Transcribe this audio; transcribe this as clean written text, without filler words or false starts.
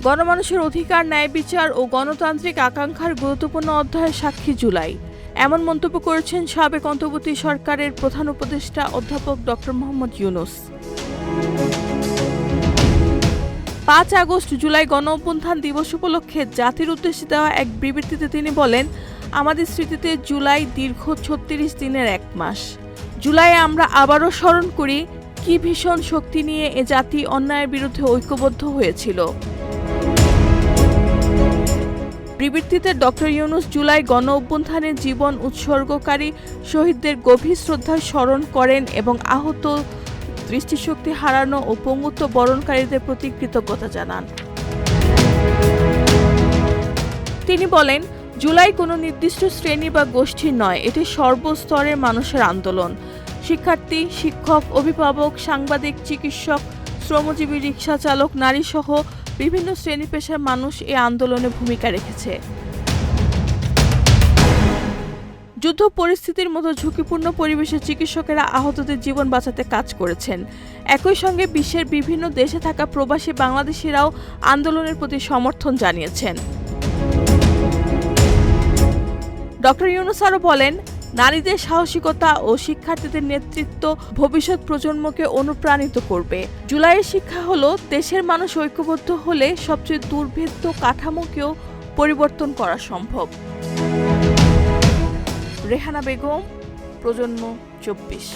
গণমানুষের অধিকার, ন্যায় বিচার ও গণতান্ত্রিক আকাঙ্ক্ষার গুরুত্বপূর্ণ অধ্যায়ের সাক্ষী জুলাই, এমন মন্তব্য করেছেন সাবেক অন্তর্বর্তী সরকারের প্রধান উপদেষ্টা অধ্যাপক ডক্টর মোহাম্মদ ইউনূস। ৫ আগস্ট জুলাই গণঅভ্যুত্থান দিবস উপলক্ষে জাতির উদ্দেশ্যে দেওয়া এক বিবৃতিতে তিনি বলেন, আমাদের স্মৃতিতে জুলাই দীর্ঘ ৩৬ দিনের এক মাস। জুলাইয়ে আমরা আবারও স্মরণ করি কি ভীষণ শক্তি নিয়ে এ জাতি অন্যায়ের বিরুদ্ধে ঐক্যবদ্ধ হয়েছিল। বিবৃতিতে ডক্টর ইউনূস জুলাই গণঅভ্যুত্থানে জীবন উৎসর্গকারী শহীদদের গভীর শ্রদ্ধায় স্মরণ করেন এবং আহত, দৃষ্টিশক্তি হারানো ও পঙ্গুত্ব বরণকারীদের প্রতি কৃতজ্ঞতা জানান। তিনি বলেন, জুলাই কোনো নির্দিষ্ট শ্রেণী বা গোষ্ঠীর নয়, এটি সর্বস্তরের মানুষের আন্দোলন। শিক্ষার্থী, শিক্ষক, অভিভাবক, সাংবাদিক, চিকিৎসক, শ্রমজীবী, রিকশা চালক, নারীসহ বিভিন্ন শ্রেণী পেশার মানুষ এই আন্দোলনে ভূমিকা রেখেছে। যুদ্ধ পরিস্থিতির মতো ঝুঁকিপূর্ণ পরিবেশে চিকিৎসকেরা আহতদের জীবন বাঁচাতে কাজ করেছেন। একই সঙ্গে বিশ্বের বিভিন্ন দেশে থাকা প্রবাসী বাংলাদেশিরাও আন্দোলনের প্রতি সমর্থন জানিয়েছেন। ডক্টর ইউনূস আরও বলেন, নারীদের সাহসিকতা ও শিক্ষার্থীদের নেতৃত্ব ভবিষ্যৎ প্রজন্মকে অনুপ্রাণিত করবে। জুলাইয়ের শিক্ষা হলো, দেশের মানুষ ঐক্যবদ্ধ হলে সবচেয়ে দুর্ভেদ্য কাঠামোকেও পরিবর্তন করা সম্ভব। রেহানা বেগম, প্রজন্ম 24।